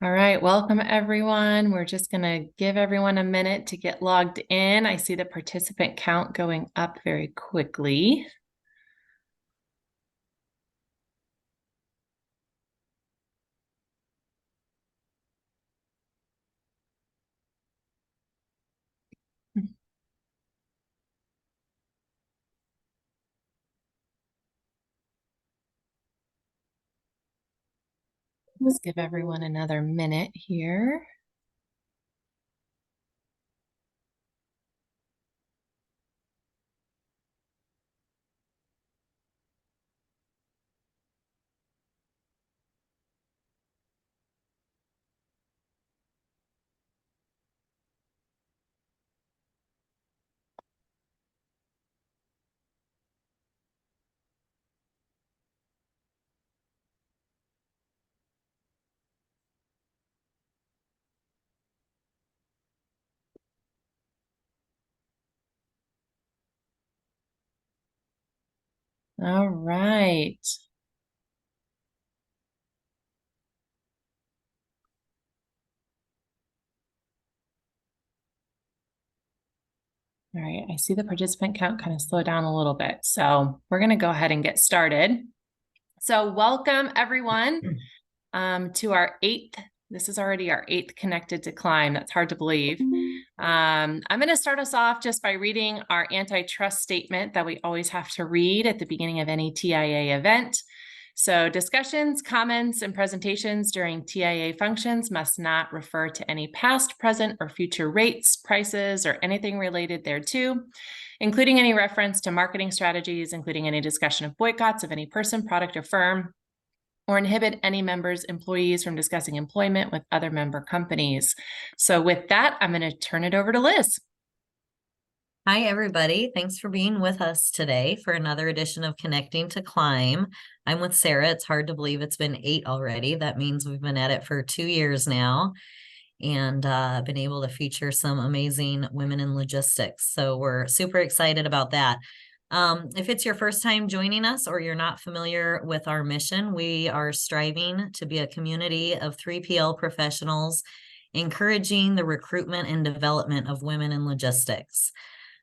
All right, welcome everyone. We're just going to give everyone a minute to get logged in. I see the participant count going up very quickly. Let's give everyone another minute here. All right. All right, I see the participant count kind of slow down a little bit. So we're going to go ahead and get started. So welcome everyone to our this is already our 8th Connected to Climb. That's hard to believe. I'm going to start us off just by reading our antitrust statement that we always have to read at the beginning of any TIA event. So discussions, comments, and presentations during TIA functions must not refer to any past, present, or future rates, prices, or anything related thereto, including any reference to marketing strategies, including any discussion of boycotts of any person, product, or firm, or inhibit any members' employees from discussing employment with other member companies. So with that, I'm going to turn it over to Liz. Hi, everybody. Thanks for being with us today for another edition of Connecting to Climb. I'm with Sarah. It's hard to believe it's been 8 already. That means we've been at it for 2 years now and been able to feature some amazing women in logistics. So we're super excited about that. If it's your first time joining us or you're not familiar with our mission, we are striving to be a community of 3PL professionals, encouraging the recruitment and development of women in logistics.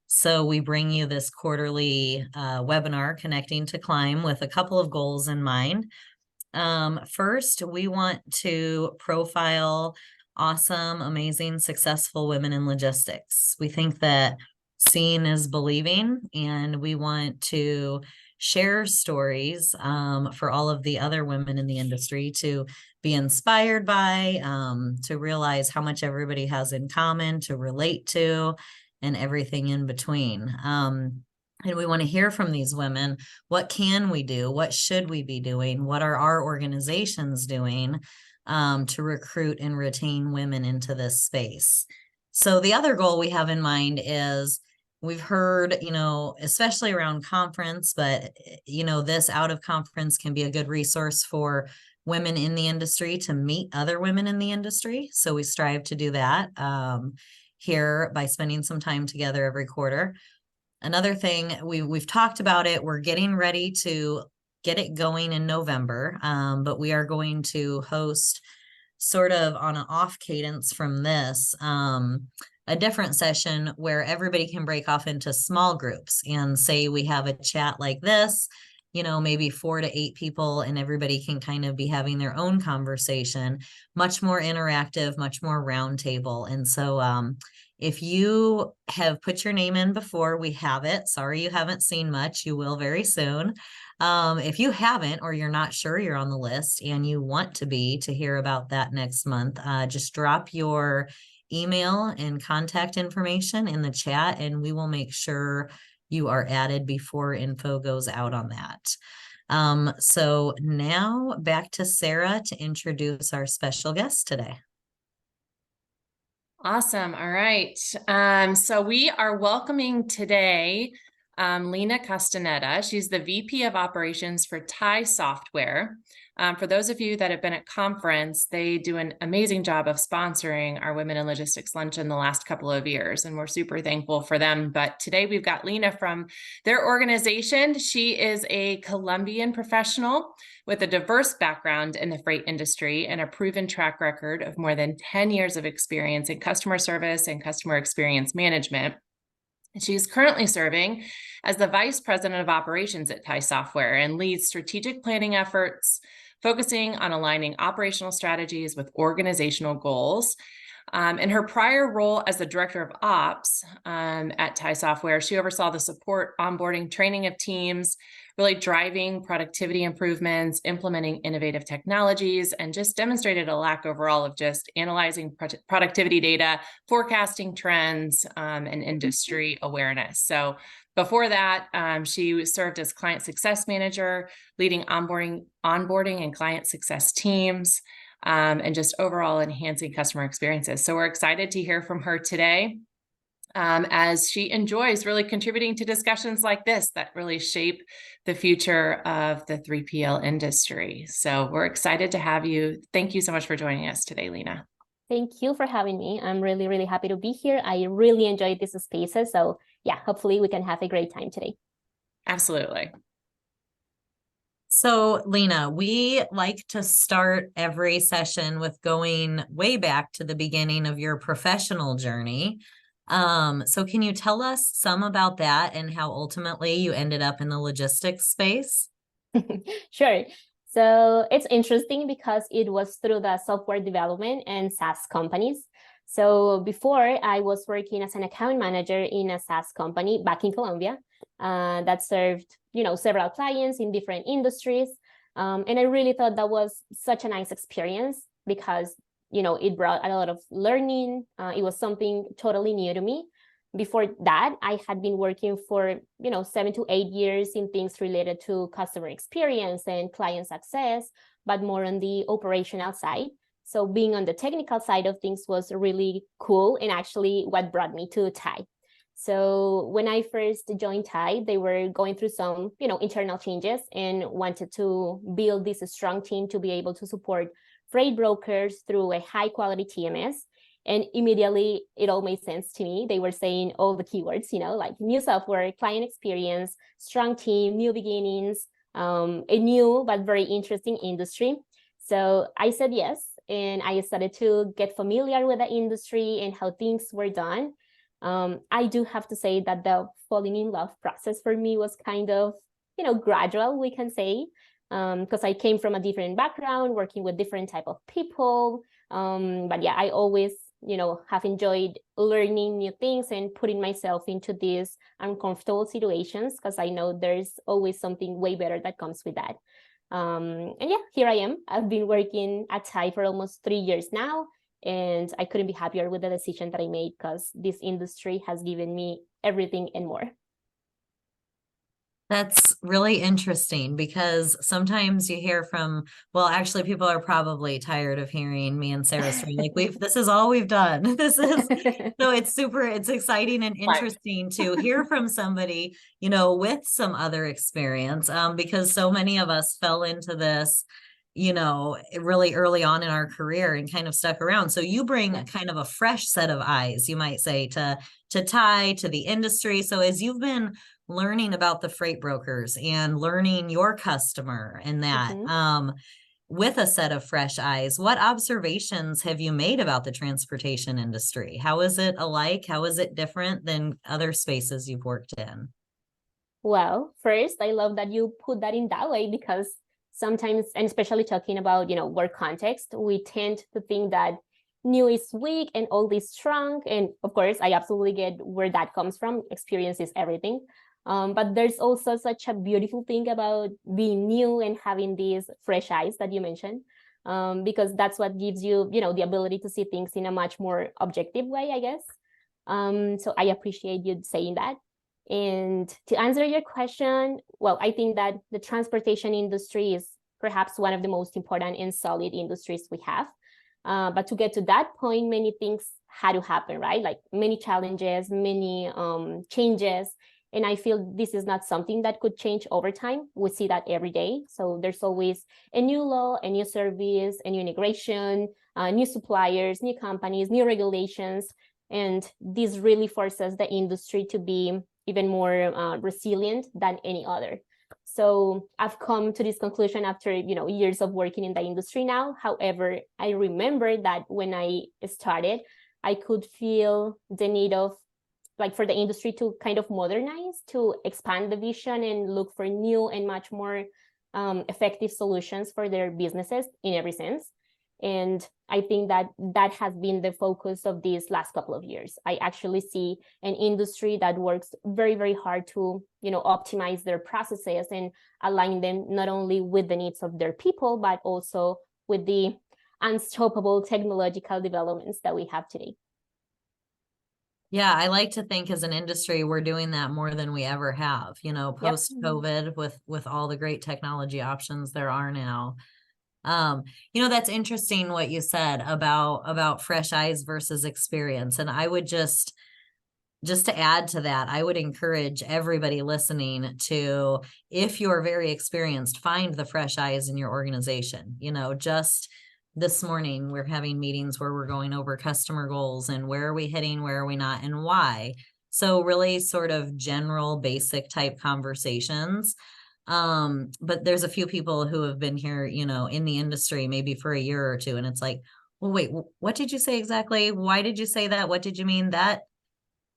So we bring you this quarterly webinar, Connecting to Climb, with a couple of goals in mind. First, we want to profile awesome, amazing, successful women in logistics. We think that seeing is believing, and we want to share stories for all of the other women in the industry to be inspired by, to realize how much everybody has in common, to relate to, and everything in between. And we want to hear from these women. What can we do? What should we be doing? What are our organizations doing to recruit and retain women into this space? So the other goal we have in mind is we've heard, especially around conference, but, this out of conference can be a good resource for women in the industry to meet other women in the industry. So we strive to do that here by spending some time together every quarter. Another thing, we've talked about it, we're getting ready to get it going in November, but we are going to host sort of on an off cadence from this, a different session where everybody can break off into small groups and say we have a chat like this, maybe 4 to 8 people, and everybody can kind of be having their own conversation, much more interactive, much more roundtable. And so if you have put your name in before, we have it. Sorry you haven't seen much. You will very soon. If you haven't, or you're not sure you're on the list and you want to be to hear about that next month, just drop your email and contact information in the chat, and we will make sure you are added before info goes out on that. So now back to Sarah to introduce our special guest today. Awesome. All right. So we are welcoming today Lena Castaneda. She's the VP of Operations for TIE Software. For those of you that have been at conference, they do an amazing job of sponsoring our Women in Logistics Luncheon the last couple of years, and we're super thankful for them. But today we've got Lena from their organization. She is a Colombian professional with a diverse background in the freight industry and a proven track record of more than 10 years of experience in customer service and customer experience management. She's currently serving as the Vice President of Operations at TIE Software and leads strategic planning efforts, focusing on aligning operational strategies with organizational goals. In her prior role as the Director of Ops at TIE Software, she oversaw the support, onboarding, training of teams, really driving productivity improvements, implementing innovative technologies, and just demonstrated a lack overall of just analyzing productivity data, forecasting trends, and industry awareness. So before that, she served as Client Success Manager, leading onboarding and client success teams, and just overall enhancing customer experiences. So we're excited to hear from her today, as she enjoys really contributing to discussions like this that really shape the future of the 3PL industry. So we're excited to have you. Thank you so much for joining us today, Lena. Thank you for having me. I'm really, really happy to be here. I really enjoyed these spaces. So yeah, hopefully we can have a great time today. Absolutely. So, Lena, we like to start every session with going way back to the beginning of your professional journey. So can you tell us some about that and how ultimately you ended up in the logistics space? Sure. So it's interesting because it was through the software development and SaaS companies. So before I was working as an account manager in a SaaS company back in Colombia that served, several clients in different industries. And I really thought that was such a nice experience because, it brought a lot of learning. It was something totally new to me. Before that, I had been working for, 7 to 8 years in things related to customer experience and client success, but more on the operational side. So being on the technical side of things was really cool and actually what brought me to TIE. So when I first joined TIE, they were going through some, internal changes and wanted to build this strong team to be able to support freight brokers through a high quality TMS. And immediately it all made sense to me. They were saying all the keywords, like new software, client experience, strong team, new beginnings, a new but very interesting industry. So I said yes, and I started to get familiar with the industry and how things were done. I do have to say that the falling in love process for me was kind of, gradual, we can say, because I came from a different background, working with different type of people. But yeah, I always, have enjoyed learning new things and putting myself into these uncomfortable situations because I know there's always something way better that comes with that. And yeah, here I am. I've been working at TIE for almost 3 years now, and I couldn't be happier with the decision that I made because this industry has given me everything and more. That's really interesting because sometimes you hear from, well, actually people are probably tired of hearing me and Sarah story. Like this is all we've done. So it's exciting and interesting to hear from somebody, with some other experience, because so many of us fell into this, really early on in our career and kind of stuck around. So you bring kind of a fresh set of eyes, you might say, to TIE, to the industry. So as you've been learning about the freight brokers and learning your customer and that, with a set of fresh eyes, what observations have you made about the transportation industry? How is it alike? How is it different than other spaces you've worked in? Well, first, I love that you put that in that way because sometimes, and especially talking about, work context, we tend to think that new is weak and old is strong. And of course, I absolutely get where that comes from. Experience is everything. But there's also such a beautiful thing about being new and having these fresh eyes that you mentioned, because that's what gives you, the ability to see things in a much more objective way, I guess. So I appreciate you saying that. And to answer your question, well, I think that the transportation industry is perhaps one of the most important and solid industries we have. But to get to that point, many things had to happen, right? Like many challenges, many changes. And I feel this is not something that could change over time. We see that every day. So there's always a new law, a new service, a new integration, new suppliers, new companies, new regulations. And this really forces the industry to be even more resilient than any other. So I've come to this conclusion after, years of working in the industry now. However, I remember that when I started, I could feel the need of, like, for the industry to kind of modernize, to expand the vision and look for new and much more effective solutions for their businesses in every sense. And I think that that has been the focus of these last couple of years. I actually see an industry that works very, very hard to, optimize their processes and align them not only with the needs of their people, but also with the unstoppable technological developments that we have today. Yeah, I like to think as an industry, we're doing that more than we ever have, post-COVID with all the great technology options there are now. That's interesting what you said about fresh eyes versus experience. And I would just to add to that, I would encourage everybody listening to, if you're very experienced, find the fresh eyes in your organization. Just this morning, we're having meetings where we're going over customer goals and where are we hitting, where are we not, and why. So really sort of general basic type conversations. But there's a few people who have been here, in the industry, maybe for a year or two. And it's like, well, wait, what did you say exactly? Why did you say that? What did you mean? That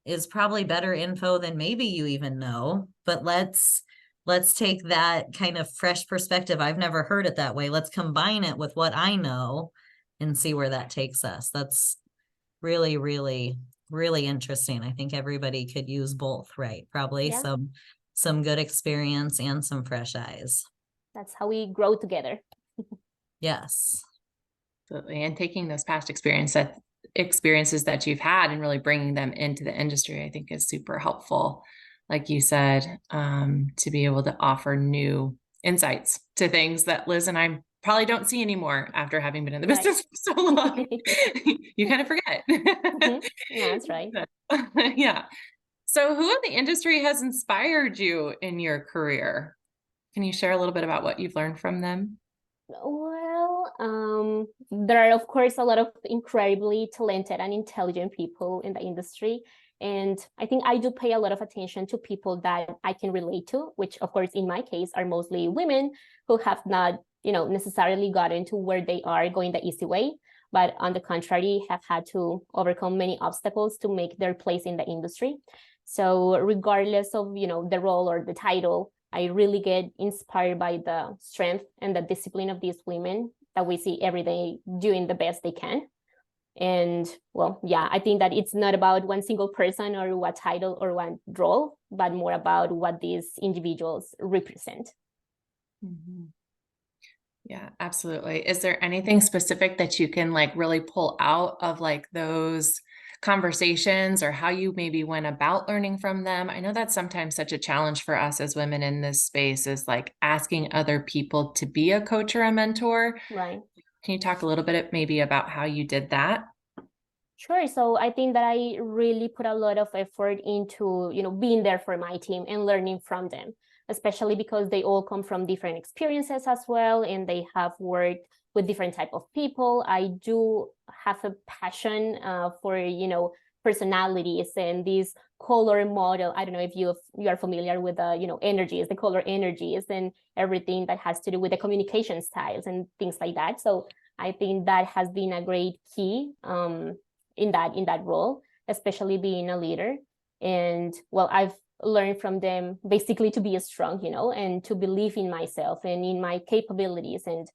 is probably better info than maybe you even know, but let's take that kind of fresh perspective. I've never heard it that way. Let's combine it with what I know and see where that takes us. That's really, really, really interesting. I think everybody could use both, right? Probably some good experience and some fresh eyes. That's how we grow together. Yes. Absolutely. And taking those past experiences that you've had and really bringing them into the industry, I think is super helpful. Like you said, to be able to offer new insights to things that Liz and I probably don't see anymore after having been in the business for so long. You kind of forget. Yeah, that's right. Yeah. So who in the industry has inspired you in your career? Can you share a little bit about what you've learned from them? Well, there are, of course, a lot of incredibly talented and intelligent people in the industry. And I think I do pay a lot of attention to people that I can relate to, which, of course, in my case, are mostly women who have not, necessarily gotten to where they are going the easy way, but on the contrary, have had to overcome many obstacles to make their place in the industry. So regardless of, the role or the title, I really get inspired by the strength and the discipline of these women that we see every day doing the best they can. And well, yeah, I think that it's not about one single person or what title or one role, but more about what these individuals represent. Mm-hmm. Yeah, absolutely. Is there anything specific that you can really pull out of those conversations, or how you maybe went about learning from them? I know that's sometimes such a challenge for us as women in this space, is asking other people to be a coach or a mentor. Right. Can you talk a little bit maybe about how you did that? Sure. So I think that I really put a lot of effort into, being there for my team and learning from them, especially because they all come from different experiences as well, and they have worked with different type of people. I do have a passion for, personalities and these color model. I don't know if you are familiar with the, energies, the color energies, and everything that has to do with the communication styles and things like that. So I think that has been a great key in that role, especially being a leader. And well, I've learned from them basically to be strong, and to believe in myself and in my capabilities, and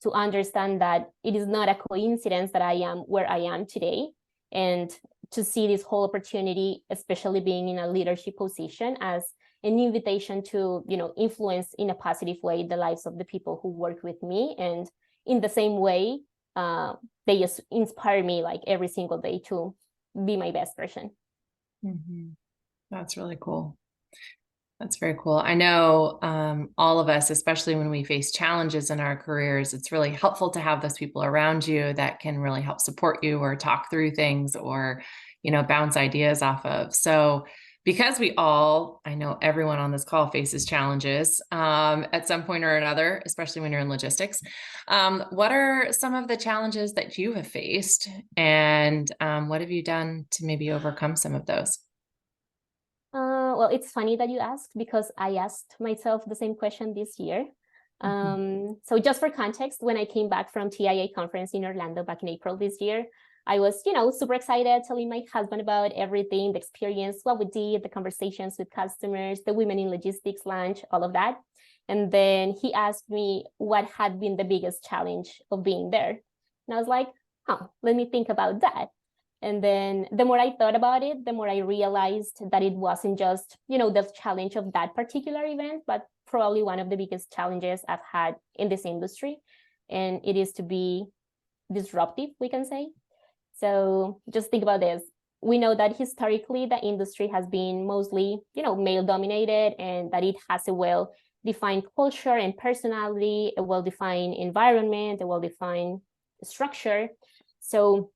to understand that it is not a coincidence that I am where I am today, and to see this whole opportunity, especially being in a leadership position, as an invitation to, influence in a positive way the lives of the people who work with me. And in the same way, they just inspire me every single day to be my best version. Mm-hmm. That's really cool. That's very cool. I know all of us, especially when we face challenges in our careers, it's really helpful to have those people around you that can really help support you or talk through things or, bounce ideas off of. So because I know everyone on this call faces challenges at some point or another, especially when you're in logistics. What are some of the challenges that you have faced, and what have you done to maybe overcome some of those? Well, it's funny that you asked because I asked myself the same question this year. So just for context, when I came back from TIA conference in Orlando back in April this year, I was, super excited, telling my husband about everything, the experience, what we did, the conversations with customers, the Women in Logistics launch, all of that. And then he asked me what had been the biggest challenge of being there. And I was like, oh, let me think about that. And then the more I thought about it, the more I realized that it wasn't just, the challenge of that particular event, but probably one of the biggest challenges I've had in this industry. And it is to be disruptive, we can say. So just think about this. We know that historically the industry has been mostly, male dominated, and that it has a well-defined culture and personality, a well-defined environment, a well-defined structure. So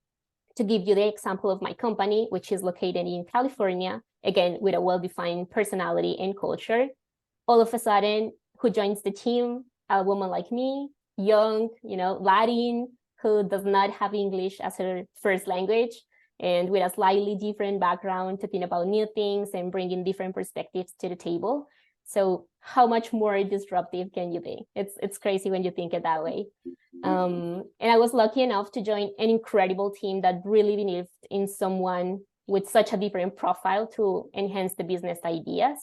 to give you the example of my company, which is located in California, again, with a well-defined personality and culture, all of a sudden, who joins the team? A woman like me, young, Latin, who does not have English as her first language, and with a slightly different background, talking about new things and bringing different perspectives to the table. So how much more disruptive can you be? It's crazy when you think it that way. And I was lucky enough to join an incredible team that really believed in someone with such a different profile to enhance the business ideas.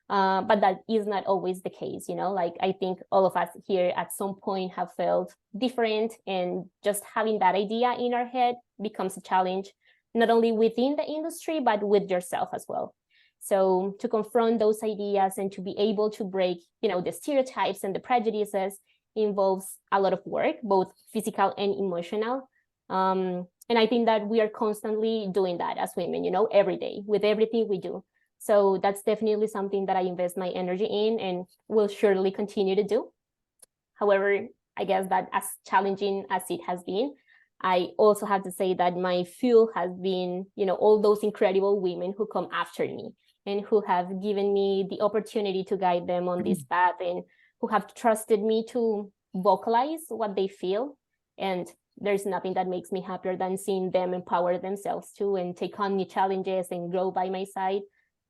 But that is not always the case, like I think all of us here at some point have felt different, and just having that idea in our head becomes a challenge, not only within the industry, but with yourself as well. So to confront those ideas and to be able to break, the stereotypes and the prejudices involves a lot of work, both physical and emotional. And I think that we are constantly doing that as women, every day with everything we do. So that's definitely something that I invest my energy in and will surely continue to do. However, I guess that as challenging as it has been, I also have to say that my fuel has been, all those incredible women who come after me and who have given me the opportunity to guide them on this path, and who have trusted me to vocalize what they feel. And there's nothing that makes me happier than seeing them empower themselves too and take on new challenges and grow by my side.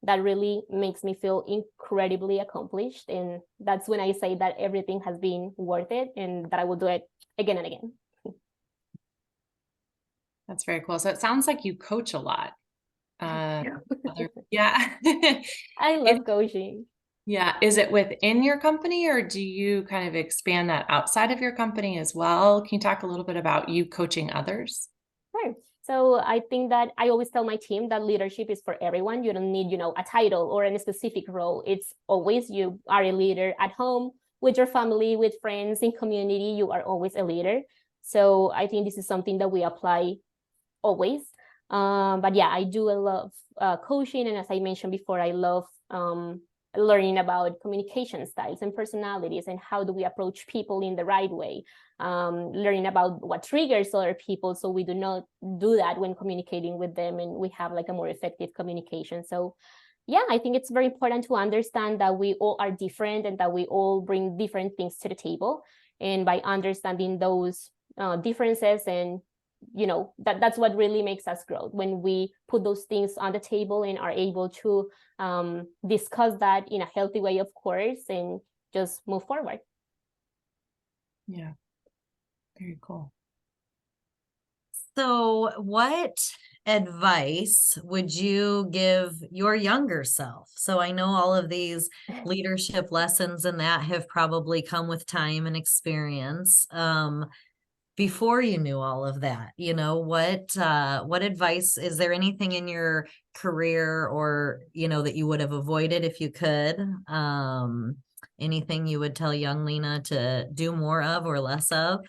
That really makes me feel incredibly accomplished. And that's when I say that everything has been worth it and that I will do it again and again. That's very cool. So it sounds like you coach a lot. Yeah. I love coaching. Yeah. Is it within your company, or do you kind of expand that outside of your company as well? Can you talk a little bit about you coaching others? Sure. So I think that I always tell my team that leadership is for everyone. You don't need, a title or a specific role. It's always you are a leader at home, with your family, with friends, in community. You are always a leader. So I think this is something that we apply always. But yeah, I do love coaching. And as I mentioned before, I love learning about communication styles and personalities and how do we approach people in the right way. Learning about what triggers other people so we do not do that when communicating with them, and we have like a more effective communication. So yeah, I think it's very important to understand that we all are different and that we all bring different things to the table. And by understanding those differences, and that's what really makes us grow, when we put those things on the table and are able to discuss that in a healthy way, of course, and just move forward. Yeah. Very cool. So what advice would you give your younger self? So I know all of these leadership lessons and that have probably come with time and experience. Before you knew all of that, what advice, is there anything in your career or, that you would have avoided if you could? Anything you would tell young Lena to do more of or less of?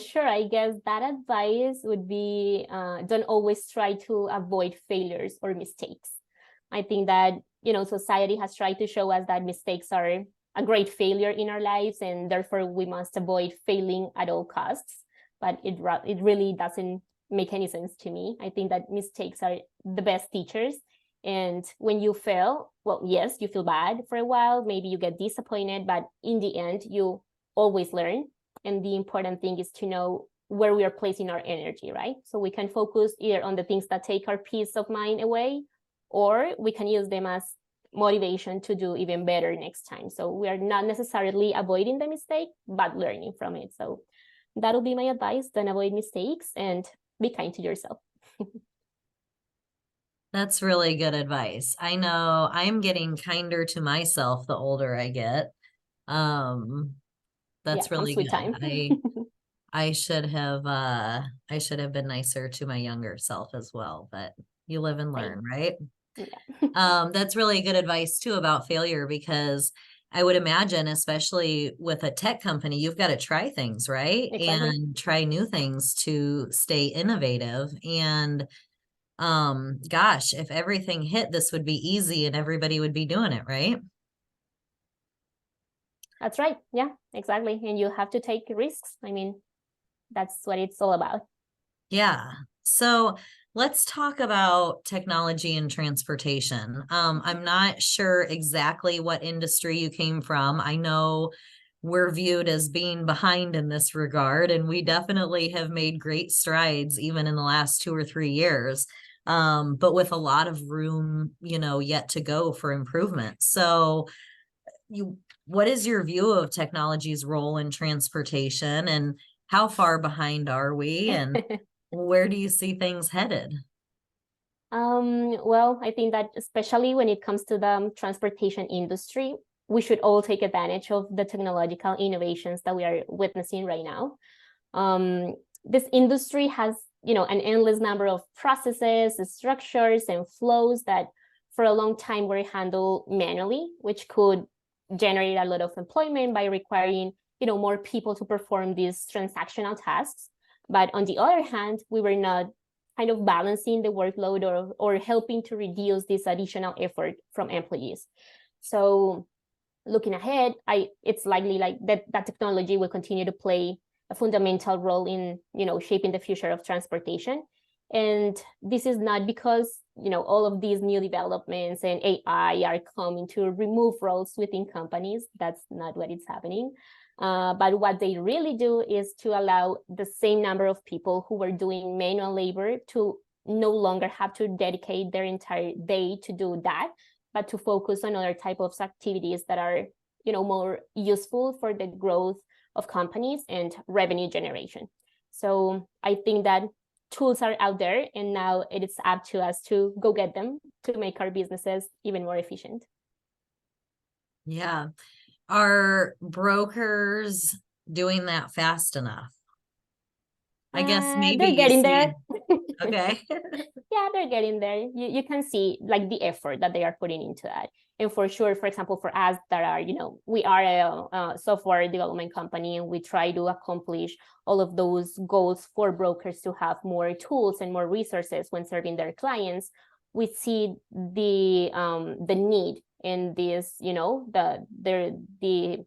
Sure. I guess that advice would be don't always try to avoid failures or mistakes. I think that, society has tried to show us that mistakes are a great failure in our lives, and therefore we must avoid failing at all costs. But it really doesn't make any sense to me. I think that mistakes are the best teachers. And when you fail, well, yes, you feel bad for a while. Maybe you get disappointed, but in the end, you always learn. And the important thing is to know where we are placing our energy, right? So we can focus either on the things that take our peace of mind away, or we can use them as motivation to do even better next time. So we are not necessarily avoiding the mistake, but learning from it. So that'll be my advice. Don't avoid mistakes and be kind to yourself. That's really good advice. I know I'm getting kinder to myself the older I get. That's Yeah, really sweet good. time. I should have been nicer to my younger self as well, but you live and learn, right? Yeah. That's really good advice too about failure, because I would imagine, especially with a tech company, you've got to try things, right? Exactly. And try new things to stay innovative. And gosh, if everything hit, this would be easy and everybody would be doing it, right? That's right. Yeah, exactly. And you have to take risks. I mean, that's what it's all about. Yeah. So let's talk about technology and transportation. I'm not sure exactly what industry you came from. I know we're viewed as being behind in this regard, and we definitely have made great strides even in the last 2 or 3 years. But with a lot of room, yet to go for improvement. So what is your view of technology's role in transportation, and how far behind are we, and where do you see things headed? Well, I think that especially when it comes to the transportation industry, we should all take advantage of the technological innovations that we are witnessing right now. This industry has, an endless number of processes, structures, and flows that for a long time were handled manually, which could generate a lot of employment by requiring, more people to perform these transactional tasks. But on the other hand, we were not kind of balancing the workload or helping to reduce this additional effort from employees. So looking ahead, it's likely like that technology will continue to play a fundamental role in, shaping the future of transportation. And this is not because, all of these new developments and AI are coming to remove roles within companies. That's not what is happening. But what they really do is to allow the same number of people who were doing manual labor to no longer have to dedicate their entire day to do that, but to focus on other type of activities that are, more useful for the growth of companies and revenue generation. So I think that tools are out there, and now it is up to us to go get them to make our businesses even more efficient. Yeah. Are brokers doing that fast enough? I guess maybe They're you getting see there. Okay. Yeah, they're getting there. You can see like the effort that they are putting into that. And for sure, for example, for us that are, we are a software development company, and we try to accomplish all of those goals for brokers to have more tools and more resources when serving their clients. We see the need in this, the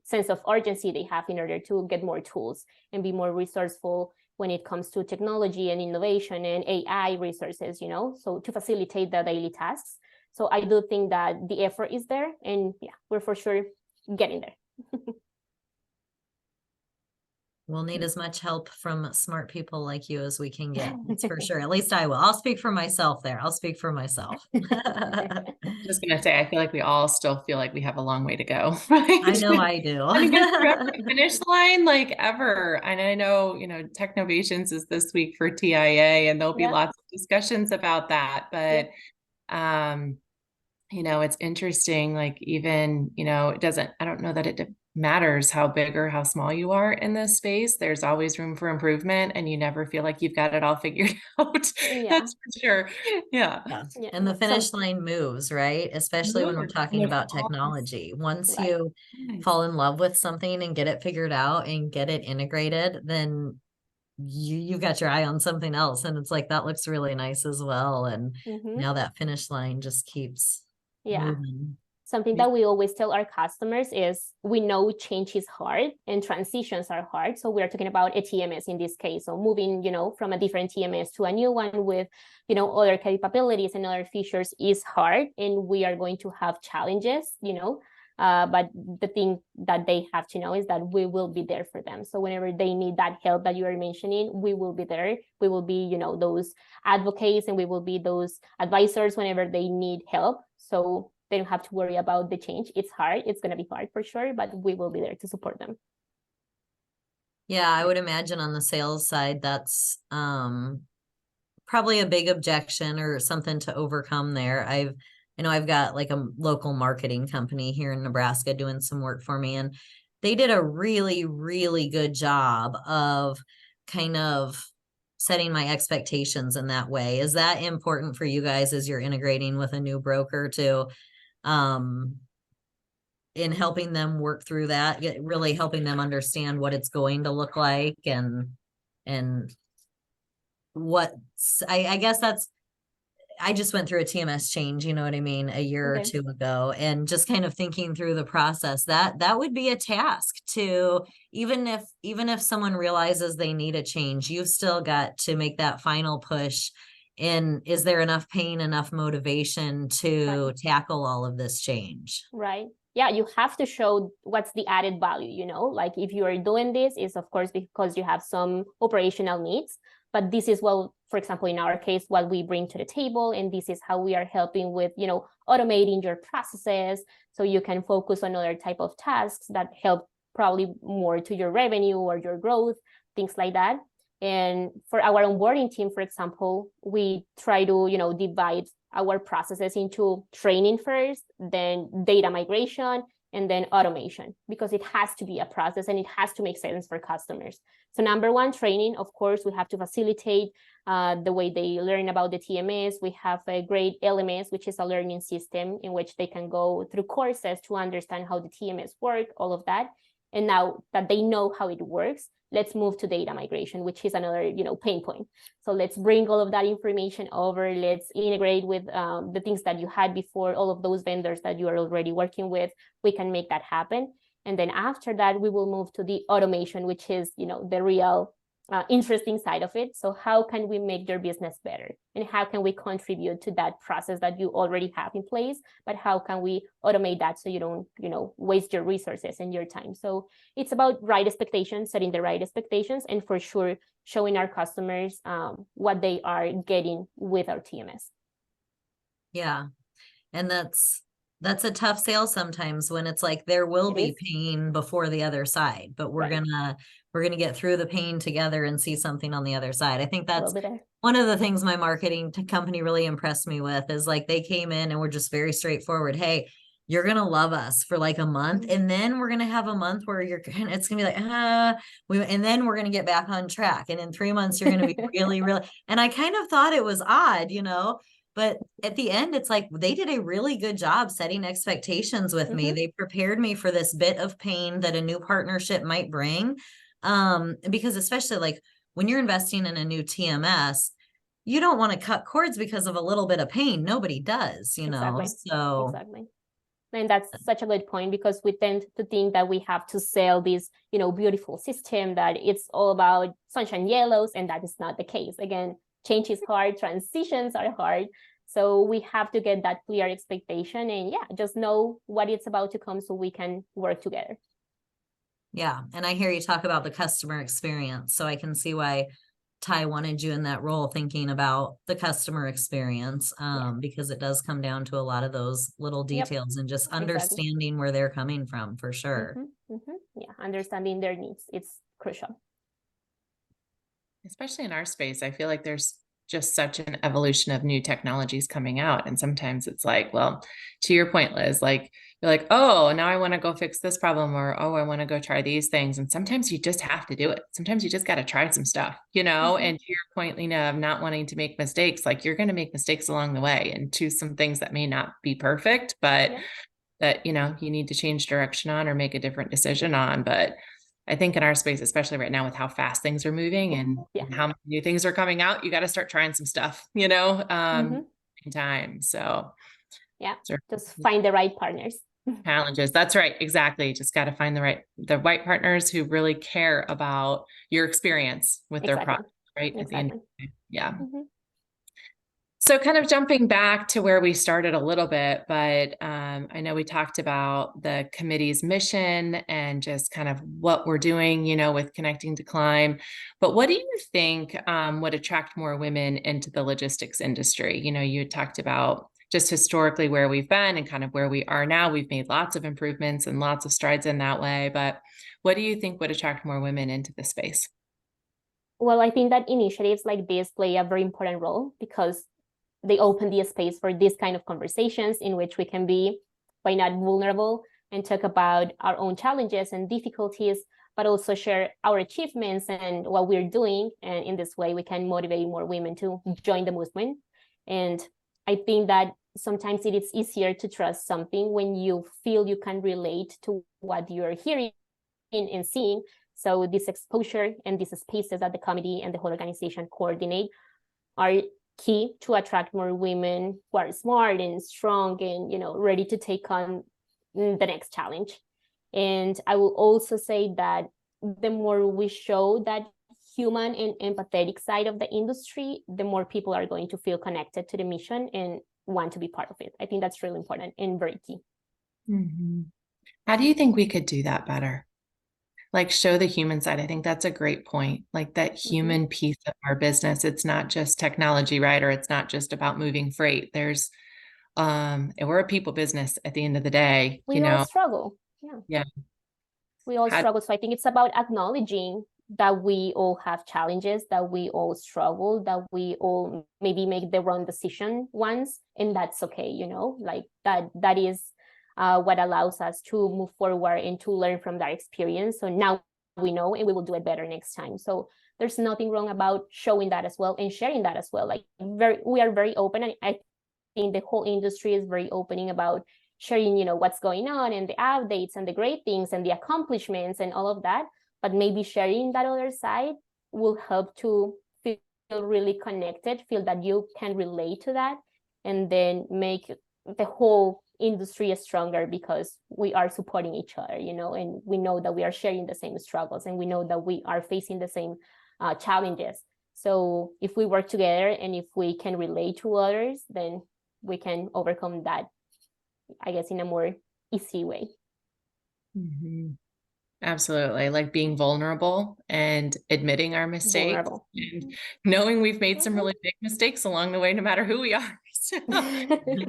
sense of urgency they have in order to get more tools and be more resourceful when it comes to technology and innovation and AI resources, so to facilitate the daily tasks. So I do think that the effort is there, and yeah, we're for sure getting there. We'll need as much help from smart people like you as we can get. That's for sure. At least I will. I'll speak for myself there. I'll speak for myself. Just gonna say, I feel like we all still feel like we have a long way to go, right? I know I do. I get through the finish line like ever. And I know, Technovations is this week for TIA, and there'll be lots of discussions about that. But it's interesting, like even, I don't know that it matters how big or how small you are in this space. There's always room for improvement, and you never feel like you've got it all figured out. That's for sure. Yeah. And the finish line moves, right? Especially when we're talking about all technology. Once right. you fall in love with something and get it figured out and get it integrated, then you've got your eye on something else, and it's like that looks really nice as well. And now that finish line just keeps moving. Something Yeah. that we always tell our customers is we know change is hard and transitions are hard. So we're talking about a TMS in this case. So moving, from a different TMS to a new one with, other capabilities and other features is hard. And we are going to have challenges, but the thing that they have to know is that we will be there for them. So whenever they need that help that you are mentioning, we will be there. We will be, those advocates, and we will be those advisors whenever they need help. So they don't have to worry about the change. It's hard. It's going to be hard for sure, but we will be there to support them. Yeah, I would imagine on the sales side, that's probably a big objection or something to overcome there. I've got like a local marketing company here in Nebraska doing some work for me, and they did a really, really good job of kind of setting my expectations in that way. Is that important for you guys as you're integrating with a new broker to in helping them work through that, really helping them understand what it's going to look like and what's I guess I just went through a TMS change, you know what I mean, a year or Okay. two ago, and just kind of thinking through the process, that would be a task to, even if someone realizes they need a change, you've still got to make that final push. And is there enough pain, enough motivation to Right. tackle all of this change? Right. Yeah, you have to show what's the added value, like if you are doing this, is of course because you have some operational needs, but this is, well, for example, in our case, what we bring to the table, and this is how we are helping with, automating your processes so you can focus on other type of tasks that help probably more to your revenue or your growth, things like that. And for our onboarding team, for example, we try to, divide our processes into training first, then data migration, and then automation, because it has to be a process and it has to make sense for customers. So number one, training. Of course, we have to facilitate the way they learn about the TMS. We have a great LMS, which is a learning system in which they can go through courses to understand how the TMS work, all of that. And now that they know how it works, let's move to data migration, which is another, pain point. So let's bring all of that information over. Let's integrate with the things that you had before, all of those vendors that you are already working with. We can make that happen. And then after that, we will move to the automation, which is, the real interesting side of it. So how can we make your business better? And how can we contribute to that process that you already have in place? But how can we automate that so you don't, waste your resources and your time? So it's about right expectations, setting the right expectations, and for sure, showing our customers what they are getting with our TMS. Yeah. And that's a tough sale sometimes when it's like there will be pain before the other side, but we're gonna get through the pain together and see something on the other side. I think that's one of the things my marketing company really impressed me with, is like they came in and were just very straightforward. Hey, you're gonna love us for like a month, and then we're gonna have a month where it's gonna be like and then we're gonna get back on track, and in 3 months you're gonna be really, really. And I kind of thought it was odd, but at the end, it's like they did a really good job setting expectations with me. They prepared me for this bit of pain that a new partnership might bring. Because especially like when you're investing in a new TMS, you don't want to cut cords because of a little bit of pain. Nobody does, Exactly. So exactly. And that's such a good point, because we tend to think that we have to sell this, beautiful system, that it's all about sunshine yellows, and that is not the case. Again, change is hard, transitions are hard. So we have to get that clear expectation and just know what it's about to come so we can work together. Yeah. And I hear you talk about the customer experience. So I can see why Ty wanted you in that role, thinking about the customer experience, because it does come down to a lot of those little details and just understanding where they're coming from, for sure. Yeah, understanding their needs, it's crucial. Especially in our space, I feel like there's just such an evolution of new technologies coming out. And sometimes it's like, well, to your point, Liz, like you're like, oh, now I want to go fix this problem, or, oh, I want to go try these things. And sometimes you just have to do it. Sometimes you just got to try some stuff, and to your point, Lena, of not wanting to make mistakes, like you're going to make mistakes along the way and choose some things that may not be perfect, but that, you need to change direction on or make a different decision on. But I think in our space, especially right now with how fast things are moving and how many new things are coming out, you got to start trying some stuff, in time. So Yeah, Sure. just find the right partners. Challenges. That's right. Exactly. Just got to find the right partners who really care about your experience with their Exactly. product, right? At the end of Exactly. the day. Yeah. Mhm. So kind of jumping back to where we started a little bit, but I know we talked about the committee's mission and just kind of what we're doing, with Connecting to Climb. But what do you think would attract more women into the logistics industry? You had talked about just historically where we've been and kind of where we are now. We've made lots of improvements and lots of strides in that way. But what do you think would attract more women into the space? Well, I think that initiatives like this play a very important role because they open the space for these kind of conversations in which we can be, why not, vulnerable and talk about our own challenges and difficulties, but also share our achievements and what we're doing. And in this way, we can motivate more women to join the movement. And I think that sometimes it is easier to trust something when you feel you can relate to what you're hearing and seeing. So this exposure and these spaces that the committee and the whole organization coordinate are key to attract more women who are smart and strong and ready to take on the next challenge. And I will also say that the more we show that human and empathetic side of the industry, the more people are going to feel connected to the mission and want to be part of it. I think that's really important and very key. Mm-hmm. How do you think we could do that better? Like show the human side. I think that's a great point. Like that human piece of our business. It's not just technology, right? Or it's not just about moving freight. There's and we're a people business at the end of the day, We all struggle. Yeah. We all struggle. So I think it's about acknowledging that we all have challenges, that we all struggle, that we all maybe make the wrong decision once, and that's okay, like that is what allows us to move forward and to learn from that experience. So now we know and we will do it better next time. So there's nothing wrong about showing that as well and sharing that as well. Like we are very open, and I think the whole industry is very opening about sharing, what's going on and the updates and the great things and the accomplishments and all of that. But maybe sharing that other side will help to feel really connected, feel that you can relate to that, and then make the whole industry stronger because we are supporting each other, and we know that we are sharing the same struggles and we know that we are facing the same challenges. So if we work together and if we can relate to others, then we can overcome that, I guess, in a more easy way. Mm-hmm. Absolutely. Like being vulnerable and admitting our mistakes and knowing we've made some really big mistakes along the way, no matter who we are. So,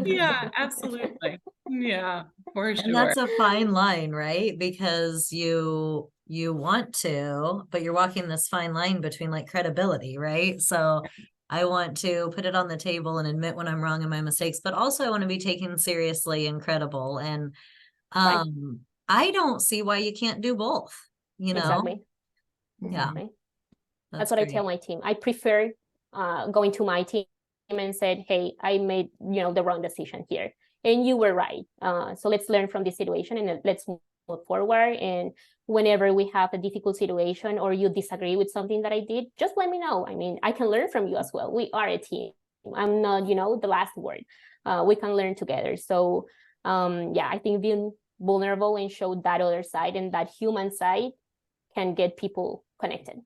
yeah, absolutely. Yeah, for sure. And that's a fine line, right? Because you want to, but you're walking this fine line between like credibility, right? So I want to put it on the table and admit when I'm wrong in my mistakes, but also I want to be taken seriously and credible. And I don't see why you can't do both, Exactly. Yeah. That's what great. I tell my team. I prefer going to my team and said, hey, I made, the wrong decision here. And you were right. So let's learn from this situation and let's move forward. And whenever we have a difficult situation or you disagree with something that I did, just let me know. I mean, I can learn from you as well. We are a team. I'm not, the last word. We can learn together. So I think being vulnerable and show that other side and that human side can get people connected.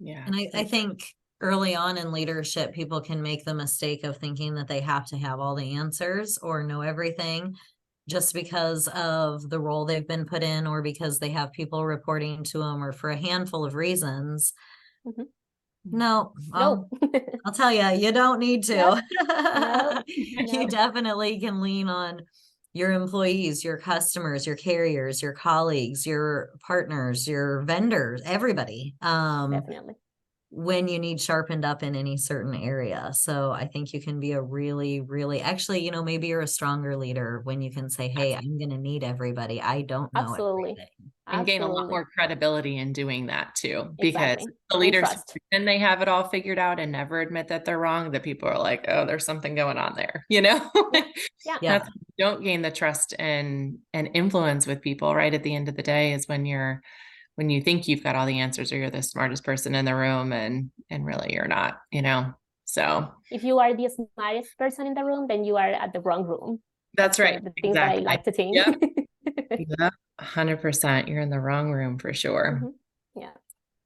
Yeah. And I think early on in leadership, people can make the mistake of thinking that they have to have all the answers or know everything just because of the role they've been put in or because they have people reporting to them or for a handful of reasons. No, I'll tell you, you don't need to. No. You definitely can lean on your employees, your customers, your carriers, your colleagues, your partners, your vendors, everybody. Definitely. When you need sharpened up in any certain area. So I think you can be a really, really, actually, maybe you're a stronger leader when you can say, hey, I'm going to need everybody. I don't know everything. And gain a lot more credibility in doing that too, because the leaders, and they have it all figured out and never admit that they're wrong, that people are like, oh, there's something going on there, Yeah. Don't gain the trust and influence with people right at the end of the day is when you think you've got all the answers or you're the smartest person in the room and really you're not, So If you are the smartest person in the room, then you are at the wrong room. that's right. The things that I Exactly. like to think. Yep. Yep. 100%. You're in the wrong room for sure. Mhm. Yeah.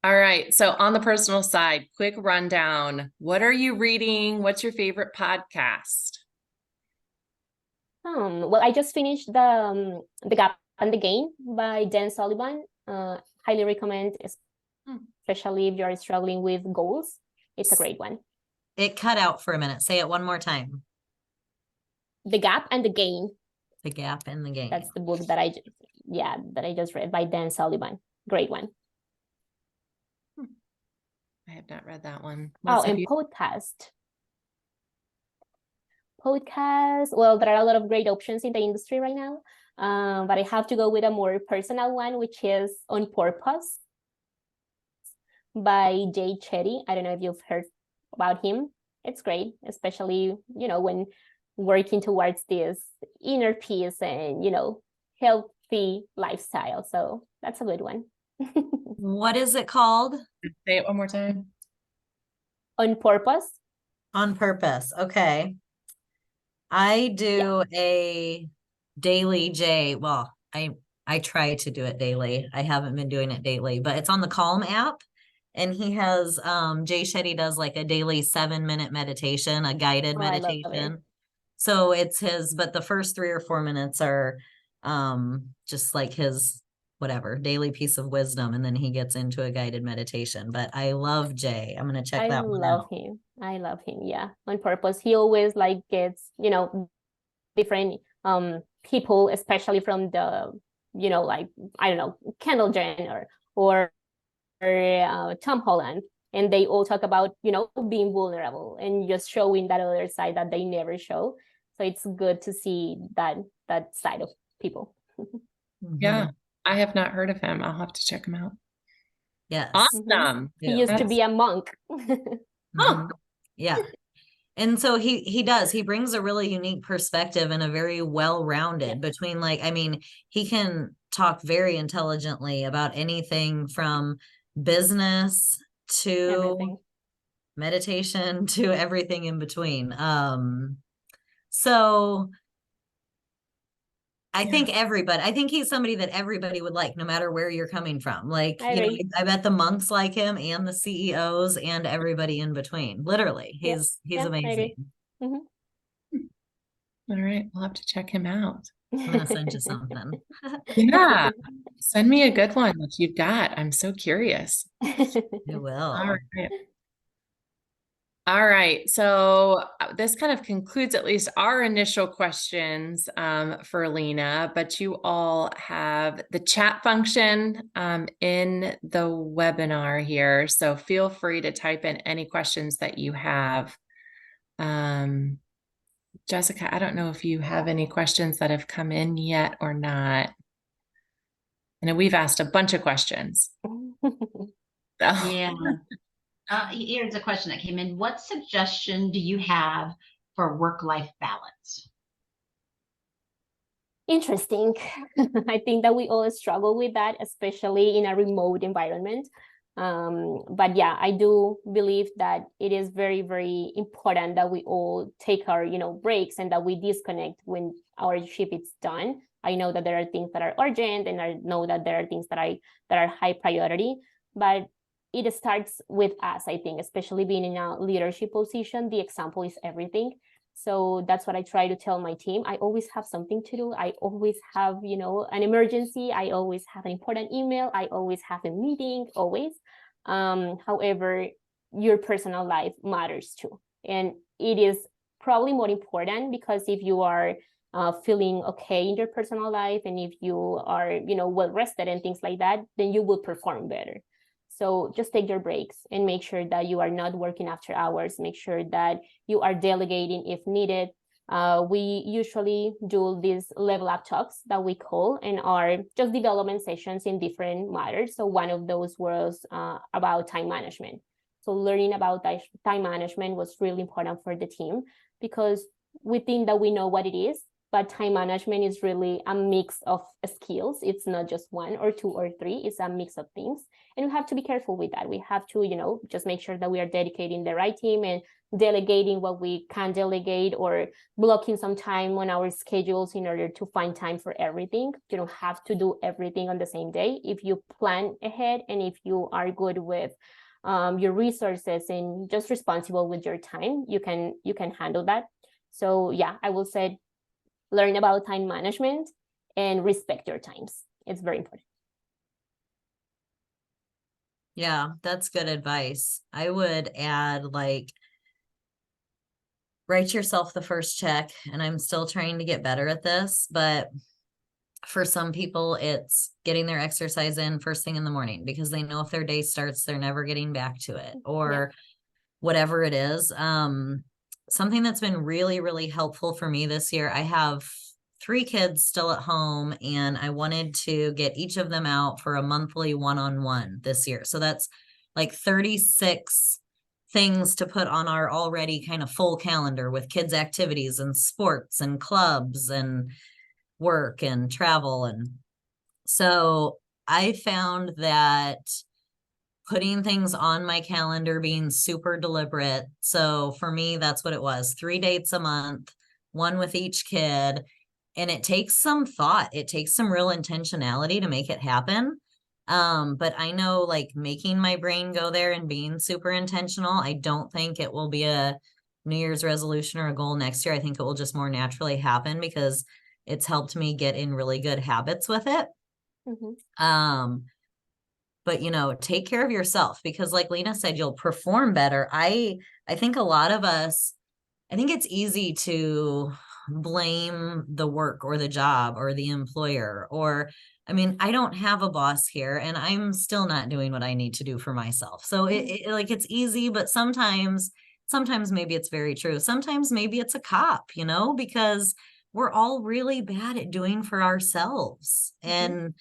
All right. So on the personal side, quick rundown. What are you reading? What's your favorite podcast? Well, I just finished the Gap and the Gain by Dan Sullivan. Highly recommend, especially if you're struggling with goals. It's a great one. It cut out for a minute. Say it one more time. The Gap and the Gain. The Gap and the Gain. That's the book that I just read by Dan Sullivan. Great one. I have not read that one. Oh, and podcast. Well, there are a lot of great options in the industry right now. But I have to go with a more personal one, which is On Purpose by Jay Shetty. I don't know if you've heard about him. It's great, especially, when working towards this inner peace and, healthy lifestyle. So that's a good one. What is it called? Say it one more time. On Purpose. On Purpose. Okay. I do a daily J. Well, I try to do it daily. I haven't been doing it daily, but it's on the Calm app. And he has Jay Shetty does like a daily 7-minute meditation, a guided meditation. So it's his, but the first 3 or 4 minutes are just like his whatever daily piece of wisdom, and then he gets into a guided meditation. But I love Jay. I'm gonna check that one out. I love him. Yeah, On Purpose. He always gets different people, especially from the I don't know, Kendall Jenner or Tom Holland, and they all talk about being vulnerable and just showing that other side that they never show. So it's good to see that side of people. Yeah, I have not heard of him. I'll have to check him out. Yes. Awesome. He used to be a monk. Oh, yeah. And so he brings a really unique perspective and a very well-rounded between he can talk very intelligently about anything from business to meditation to everything in between. So I think he's somebody that everybody would like, no matter where you're coming from. I bet the monks like him and the CEOs and everybody in between. Literally, he's amazing. Mm-hmm. All right, we'll have to check him out. I'm gonna send you something. Yeah, send me a good one that you've got. I'm so curious. I will. All right. So this kind of concludes at least our initial questions for Lena, but you all have the chat function in the webinar here. So feel free to type in any questions that you have. Jessica, I don't know if you have any questions that have come in yet or not. I know we've asked a bunch of questions. Yeah. Here's a question that came in. What suggestion do you have for work-life balance? Interesting. I think that we all struggle with that, especially in a remote environment. But yeah, I do believe that it is very, very important that we all take our, breaks and that we disconnect when our shift is done. I know that there are things that are urgent, and I know that there are things that are high priority, but it starts with us, I think, especially being in a leadership position. The example is everything. So that's what I try to tell my team. I always have something to do. I always have, an emergency. I always have an important email. I always have a meeting, always. However, your personal life matters too. And it is probably more important, because if you are feeling okay in your personal life, and if you are, well rested and things like that, then you will perform better. So just take your breaks and make sure that you are not working after hours. Make sure that you are delegating if needed. We usually do these level up talks that we call, and are just development sessions in different matters. So one of those was about time management. So learning about time management was really important for the team, because we think that we know what it is, but time management is really a mix of skills. It's not just one or two or three, it's a mix of things. And we have to be careful with that. We have to, just make sure that we are dedicating the right team and delegating what we can delegate, or blocking some time on our schedules in order to find time for everything. You don't have to do everything on the same day. If you plan ahead and if you are good with your resources and just responsible with your time, you can handle that. So yeah, I will say learn about time management and respect your times. It's very important. Yeah, that's good advice. I would add, like, write yourself the first check. And I'm still trying to get better at this, but for some people, it's getting their exercise in first thing in the morning because they know if their day starts, they're never getting back to it, or whatever it is. Something that's been really, really helpful for me this year, I have 3 kids still at home, and I wanted to get each of them out for a monthly one-on-one this year. So that's like 36 things to put on our already kind of full calendar with kids' activities and sports and clubs and work and travel. And so I found that putting things on my calendar, being super deliberate. So for me, that's what it was. 3 dates a month, one with each kid. And it takes some thought. It takes some real intentionality to make it happen. But I know, like, making my brain go there and being super intentional, I don't think it will be a New Year's resolution or a goal next year. I think it will just more naturally happen because it's helped me get in really good habits with it. But take care of yourself, because like Lena said, you'll perform better. I think a lot of us, I think it's easy to blame the work or the job or the employer, or, I mean, I don't have a boss here and I'm still not doing what I need to do for myself. So it's easy, but sometimes maybe it's very true. Sometimes maybe it's a cop, because we're all really bad at doing for ourselves. And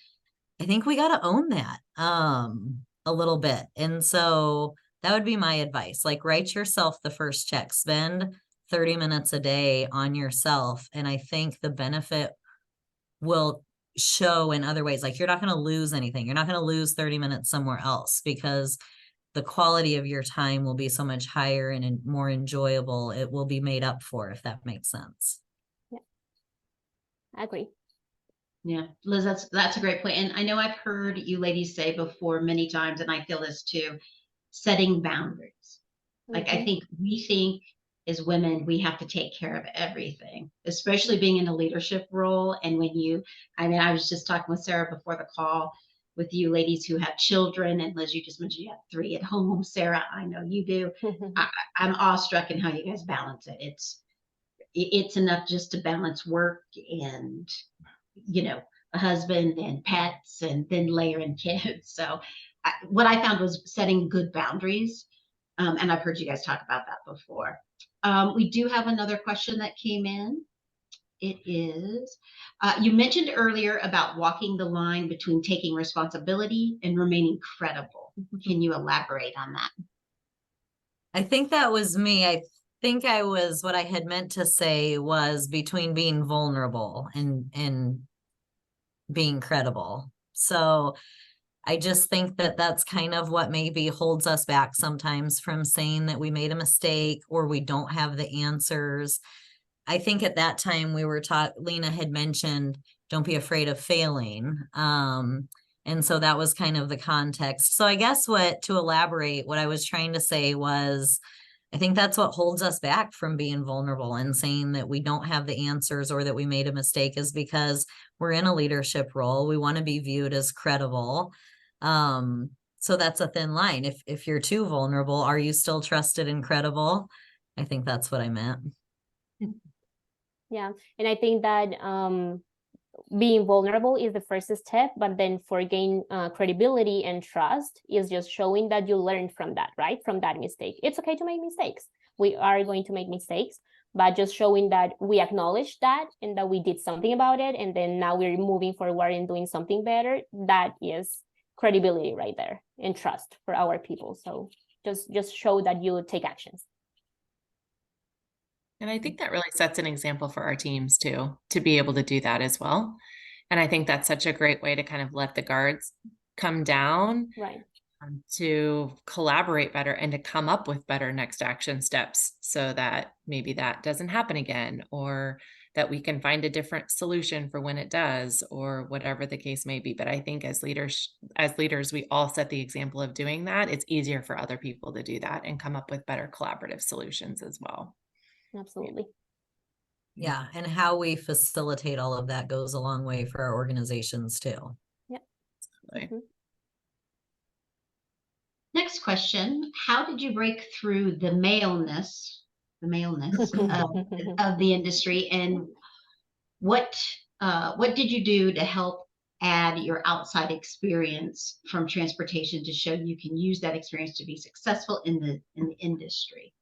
I think we got to own that a little bit. And so that would be my advice. Like, write yourself the first check, spend 30 minutes a day on yourself. And I think the benefit will show in other ways. Like, you're not going to lose anything. You're not going to lose 30 minutes somewhere else, because the quality of your time will be so much higher and more enjoyable. It will be made up for, if that makes sense. Yeah, I agree. Yeah, Liz, that's a great point. And I know I've heard you ladies say before many times, and I feel this too, setting boundaries. Like, I think we think as women, we have to take care of everything, especially being in a leadership role. And I was just talking with Sarah before the call, with you ladies who have children, and Liz, you just mentioned you have 3 at home. Sarah, I know you do. I'm awestruck in how you guys balance it. It's enough just to balance work and a husband and pets, and then layer in kids. So what I found was setting good boundaries. And I've heard you guys talk about that before. We do have another question that came in. It is, you mentioned earlier about walking the line between taking responsibility and remaining credible. Can you elaborate on that? I think that was me. I think what I had meant to say was between being vulnerable and being credible. So I just think that that's kind of what maybe holds us back sometimes from saying that we made a mistake or we don't have the answers. I think at that time we were taught, Lena had mentioned, don't be afraid of failing. And so that was kind of the context. So I guess to elaborate, what I was trying to say was, I think that's what holds us back from being vulnerable and saying that we don't have the answers or that we made a mistake, is because we're in a leadership role. We want to be viewed as credible. So that's a thin line. If you're too vulnerable, are you still trusted and credible? I think that's what I meant. Yeah. And I think that being vulnerable is the first step, but then for gain credibility and trust is just showing that you learned from that, right? From that mistake. It's okay to make mistakes. We are going to make mistakes, but just showing that we acknowledge that and that we did something about it, and then now we're moving forward and doing something better. That is credibility right there, and trust for our people. So just show that you take actions. And I think that really sets an example for our teams too, to be able to do that as well. And I think that's such a great way to kind of let the guards come down, Right. to collaborate better and to come up with better next action steps so that maybe that doesn't happen again, or that we can find a different solution for when it does, or whatever the case may be. But I think as leaders, we all set the example of doing that. It's easier for other people to do that and come up with better collaborative solutions as well. Absolutely. Yeah. And how we facilitate all of that goes a long way for our organizations too. Absolutely. Mhm. Next question, how did you break through the maleness of the industry, and what did you do to help add your outside experience from transportation to show you can use that experience to be successful in the industry?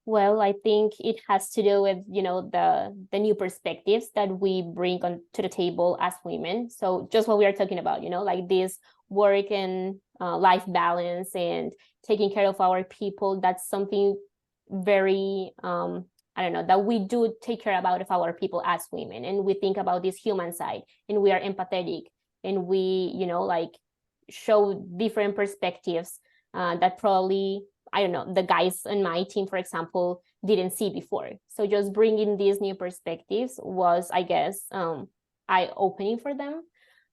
Well, I think it has to do with, the new perspectives that we bring on to the table as women. So just what we are talking about, like this work and life balance and taking care of our people, that's something very, I don't know, that we do take care about of our people as women. And we think about this human side, and we are empathetic, and we, like show different perspectives that probably, I don't know, the guys on my team, for example, didn't see before. So just bringing these new perspectives was, I guess, eye-opening for them,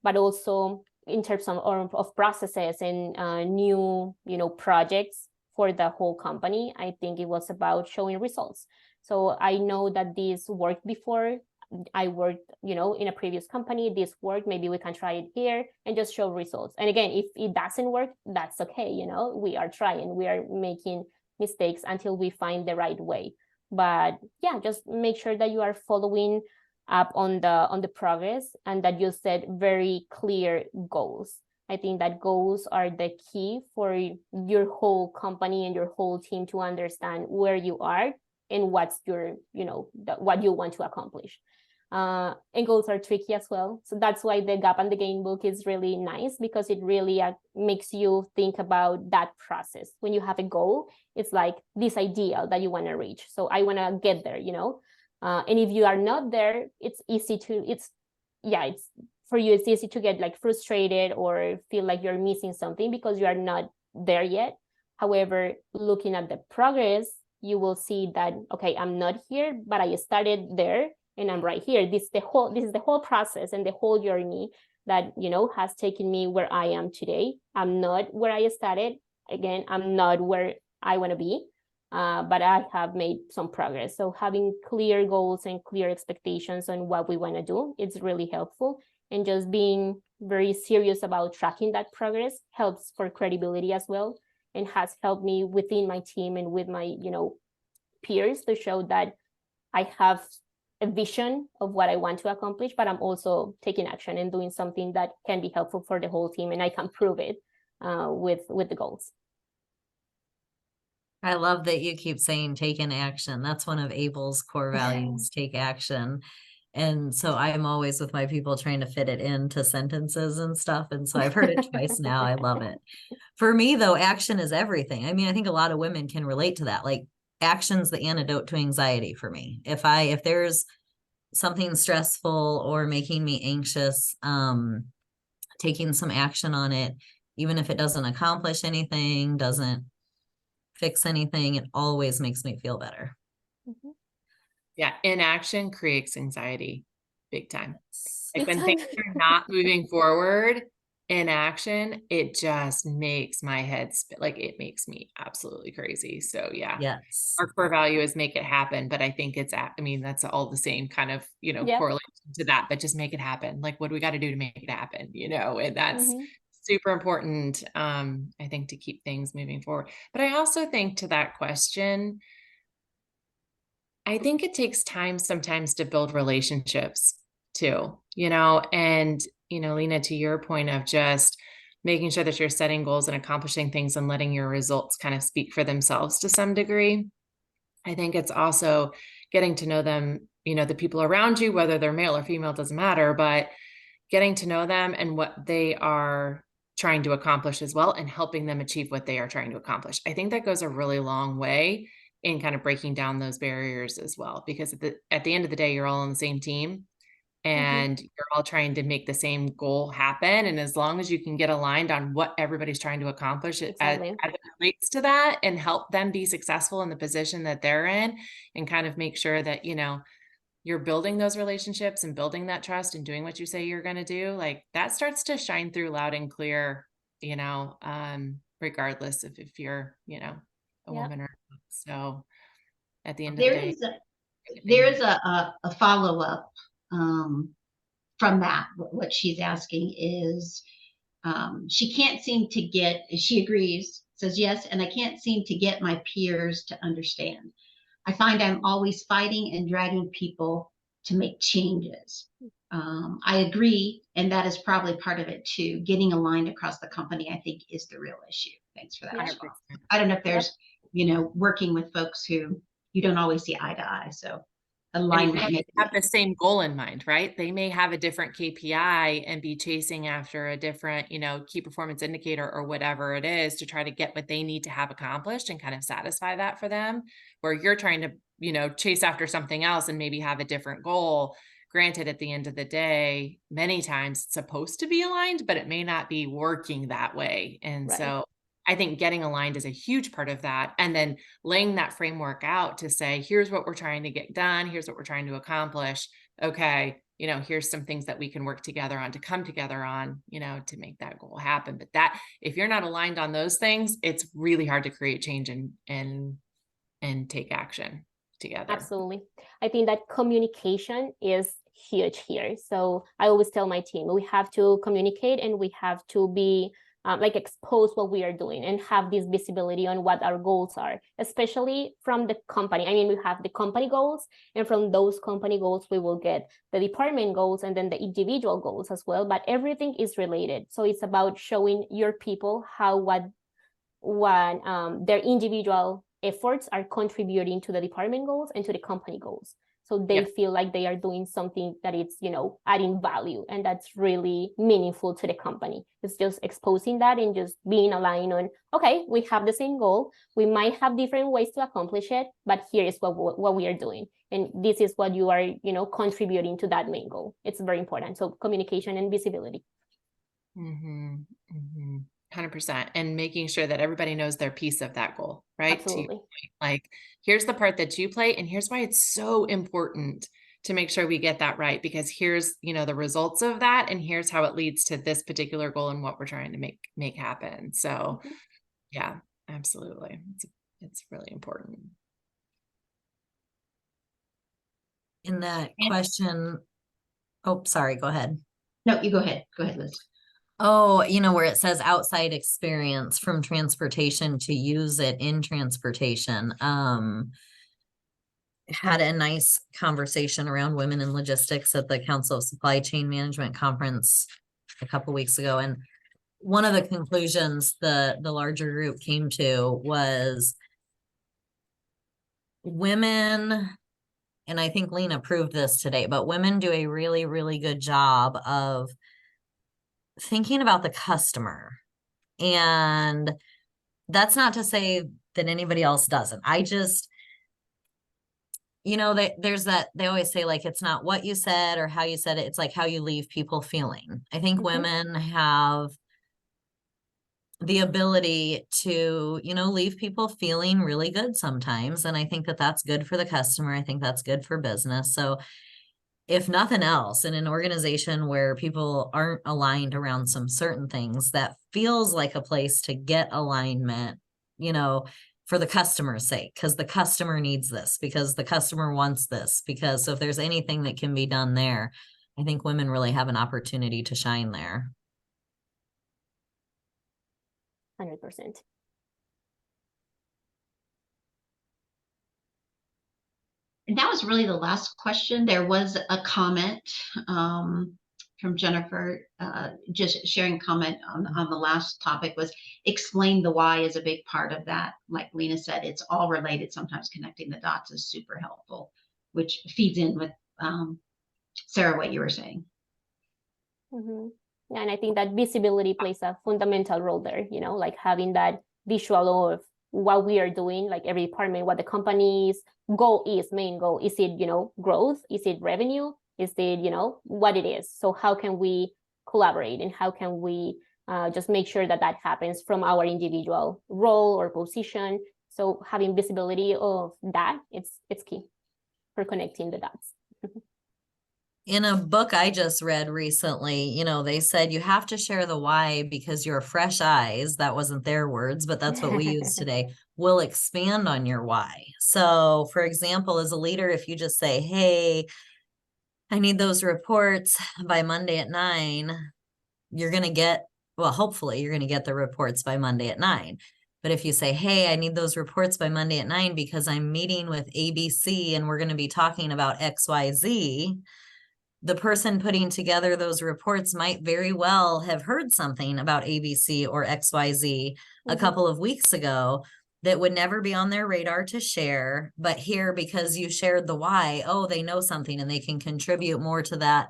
but also in terms of processes and new, projects for the whole company. I think it was about showing results. So I know that this worked before. I worked, in a previous company, this worked, maybe we can try it here and just show results. And again, if it doesn't work, that's okay. We are trying, we are making mistakes until we find the right way. But yeah, just make sure that you are following up on the progress, and that you set very clear goals. I think that goals are the key for your whole company and your whole team to understand where you are and what's your, what you want to accomplish. And goals are tricky as well. So that's why the Gap and the Gain book is really nice, because it really makes you think about that process. When you have a goal, it's like this ideal that you want to reach. So I want to get there, and if you are not there, it's easy to, it's for you, it's easy to get like frustrated or feel like you're missing something because you are not there yet. However, looking at the progress, you will see that, okay, I'm not here, but I started there and I'm right here. This is the whole process and the whole journey that, has taken me where I am today. I'm not where I started. Again, I'm not where I want to be, but I have made some progress. So having clear goals and clear expectations on what we want to do, it's really helpful. And just being very serious about tracking that progress helps for credibility as well, and has helped me within my team and with my, peers to show that I have a vision of what I want to accomplish, but I'm also taking action and doing something that can be helpful for the whole team, and I can prove it with the goals. I love that you keep saying taking action. That's one of Abel's core values, take action. And so I'm always with my people trying to fit it into sentences and stuff. And so I've heard it twice now. I love it. For me, though, action is everything. I mean, I think a lot of women can relate to that. Like, action's the antidote to anxiety for me. If there's something stressful or making me anxious, taking some action on it, even if it doesn't accomplish anything, doesn't fix anything, it always makes me feel better. Mm-hmm. Yeah, inaction creates anxiety big time. Like when things are not moving forward, inaction, it just makes my head spin. Like it makes me absolutely crazy. So yeah, yes, our core value is make it happen. But I think that's all the same kind of, correlation to that, but just make it happen. Like, what do we got to do to make it happen? And that's super important, I think, to keep things moving forward. But I also think, to that question, I think it takes time sometimes to build relationships too, and, Lena, to your point of just making sure that you're setting goals and accomplishing things and letting your results kind of speak for themselves to some degree. I think it's also getting to know them, the people around you, whether they're male or female, doesn't matter, but getting to know them and what they are trying to accomplish as well, and helping them achieve what they are trying to accomplish. I think that goes a really long way in kind of breaking down those barriers as well, because at the end of the day, you're all on the same team and you're all trying to make the same goal happen. And as long as you can get aligned on what everybody's trying to accomplish, Exactly. as it relates to that, and help them be successful in the position that they're in, and kind of make sure that, you know, you're building those relationships and building that trust and doing what you say you're going to do, like that starts to shine through loud and clear, you know, regardless of if you're, you know, a Yep. woman or not. So at the end of the day, There is a follow-up from that. What she's asking is, she can't seem to get, she agrees, says yes, and I can't seem to get my peers to understand. I find I'm always fighting and dragging people to make changes. I agree, and that is probably part of it too. Getting aligned across the company, I think, is the real issue. Thanks for that. 100%. I don't know if there's, you know, working with folks who you don't always see eye to eye. So And you alignment. have the same goal in mind, right? They may have a different KPI and be chasing after a different, you know, key performance indicator or whatever it is to try to get what they need to have accomplished and kind of satisfy that for them, where you're trying to, you know, chase after something else and maybe have a different goal. Granted, at the end of the day, many times it's supposed to be aligned, but it may not be working that way. And Right. so I think getting aligned is a huge part of that. And then laying that framework out to say, here's what we're trying to get done. Here's what we're trying to accomplish. Okay. You know, here's some things that we can work together on, to come together on, you know, to make that goal happen. But that, if you're not aligned on those things, it's really hard to create change and take action together. Absolutely. I think that communication is huge here. So I always tell my team, we have to communicate and we have to be like expose what we are doing and have this visibility on what our goals are, especially from the company. I mean, we have the company goals, and from those company goals, we will get the department goals and then the individual goals as well, but everything is related. So it's about showing your people how what their individual efforts are contributing to the department goals and to the company goals. So they feel like they are doing something that it's, you know, adding value, and that's really meaningful to the company. It's just exposing that and just being aligned on, okay, we have the same goal. We might have different ways to accomplish it, but here is what we are doing. And this is what you are, you know, contributing to that main goal. It's very important. So communication and visibility. 100%. And making sure that everybody knows their piece of that goal, right? Absolutely. Like, here's the part that you play, and here's why it's so important to make sure we get that right, because here's, you know, the results of that, and here's how it leads to this particular goal and what we're trying to make happen. So yeah, absolutely. It's really important. In that question, oh, sorry, go ahead. No, you go ahead. Go ahead, Liz. Oh, you know, where it says outside experience from transportation to use it in transportation. Had a nice conversation around women in logistics at the Council of Supply Chain Management conference a couple weeks ago. And one of the conclusions the larger group came to was women, and I think Lena proved this today, but women do a really, really good job of thinking about the customer. And that's not to say that anybody else doesn't. I just, you know, there's that, they always say, like, it's not what you said or how you said it, it's like how you leave people feeling. I think women have the ability to, you know, leave people feeling really good sometimes. And I think that that's good for the customer. I think that's good for business. So if nothing else, in an organization where people aren't aligned around some certain things, that feels like a place to get alignment, you know, for the customer's sake, because the customer needs this, because the customer wants this, because so if there's anything that can be done there, I think women really have an opportunity to shine there. 100%. And that was really the last question. There was a comment from Jennifer, just sharing comment on the last topic, was explain the why is a big part of that. Like Lena said, it's all related. Sometimes connecting the dots is super helpful, which feeds in with Sarah, what you were saying. And I think that visibility plays a fundamental role there, like having that visual of what we are doing, like every department, what the company's main goal. Is it, growth? Is it revenue? Is it, what it is? So how can we collaborate, and how can we just make sure that that happens from our individual role or position? So having visibility of that, it's key for connecting the dots. In a book I just read recently, they said you have to share the why because your fresh eyes, that wasn't their words, but that's what we use today, will expand on your why. So for example, as a leader, if you just say, hey, I need those reports by Monday at 9, you're going to get, well, hopefully you're going to get the reports by Monday at 9. But if you say, hey, I need those reports by Monday at 9 because I'm meeting with ABC and we're going to be talking about XYZ, the person putting together those reports might very well have heard something about ABC or XYZ a couple of weeks ago that would never be on their radar to share. But here, because you shared the why, oh, they know something and they can contribute more to that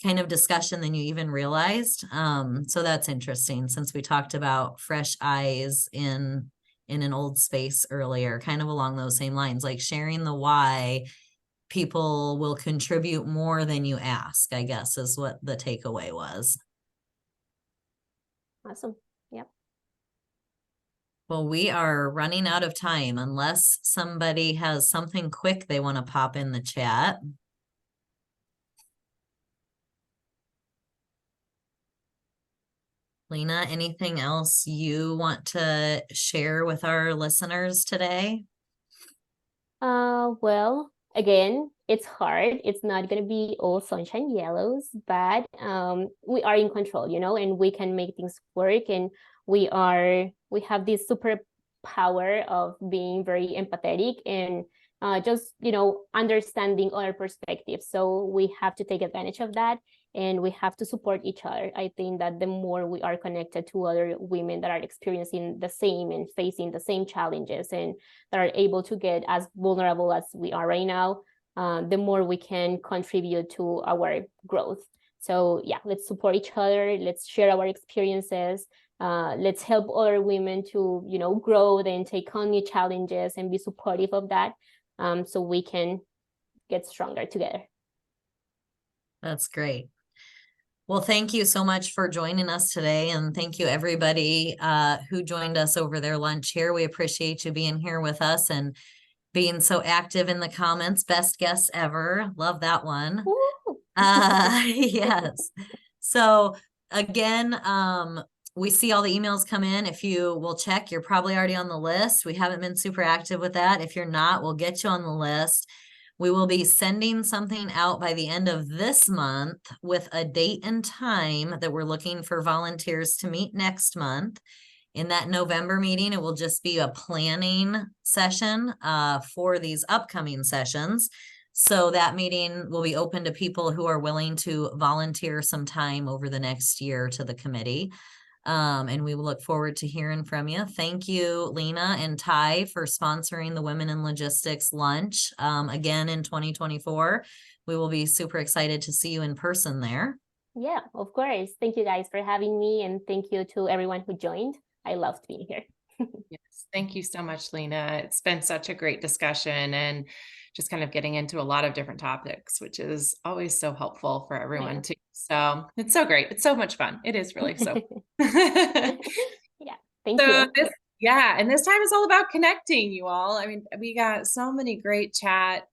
kind of discussion than you even realized. So that's interesting, since we talked about fresh eyes in an old space earlier, kind of along those same lines, like sharing the why. People will contribute more than you ask, I guess, is what the takeaway was. Awesome. Yep. Well, we are running out of time unless somebody has something quick they want to pop in the chat. Lena, anything else you want to share with our listeners today? Well, again, it's hard. It's not going to be all sunshine yellows, but we are in control, and we can make things work. And we have this superpower of being very empathetic and just, understanding other perspectives. So we have to take advantage of that, and we have to support each other. I think that the more we are connected to other women that are experiencing the same and facing the same challenges and that are able to get as vulnerable as we are right now, the more we can contribute to our growth. So yeah, let's support each other. Let's share our experiences. Let's help other women to, grow and take on new challenges and be supportive of that, so we can get stronger together. That's great. Well, thank you so much for joining us today. And thank you everybody who joined us over their lunch here. We appreciate you being here with us and being so active in the comments. Best guess ever. Love that one. Yes. So again, we see all the emails come in. If you will check, you're probably already on the list. We haven't been super active with that. If you're not, we'll get you on the list. We will be sending something out by the end of this month with a date and time that we're looking for volunteers to meet next month. In that November meeting, it will just be a planning session for these upcoming sessions. So that meeting will be open to people who are willing to volunteer some time over the next year to the committee. And we will look forward to hearing from you. Thank you, Lena and Ty, for sponsoring the Women in Logistics lunch. Again, in 2024, we will be super excited to see you in person there. Yeah, of course. Thank you guys for having me, and thank you to everyone who joined. I loved being here. Yes, thank you so much, Lena. It's been such a great discussion and just kind of getting into a lot of different topics, which is always so helpful for everyone too. So it's so great. It's so much fun. It is really so. Yeah, thank you. And this time is all about connecting, you all. I mean, we got so many great chat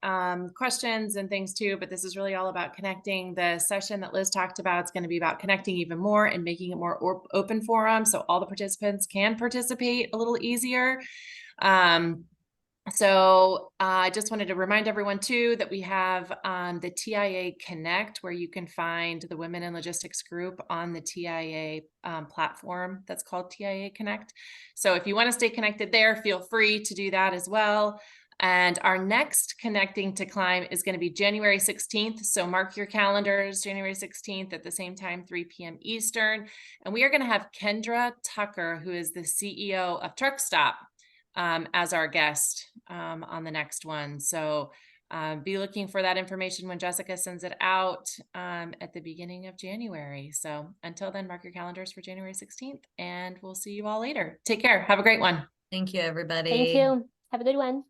questions and things too, but this is really all about connecting. The session that Liz talked about, it's going to be about connecting even more and making it more open forum so all the participants can participate a little easier. So I just wanted to remind everyone too that we have the TIA Connect, where you can find the Women in Logistics group on the TIA platform that's called TIA Connect. So if you want to stay connected there, feel free to do that as well. And our next Connecting to Climb is going to be January 16th. So mark your calendars, January 16th at the same time, 3 p.m. Eastern. And we are going to have Kendra Tucker, who is the CEO of Truck Stop, as our guest on the next one. So be looking for that information when Jessica sends it out at the beginning of January. So until then, mark your calendars for January 16th, and we'll see you all later. Take care. Have a great one. Thank you, everybody. Thank you. Have a good one.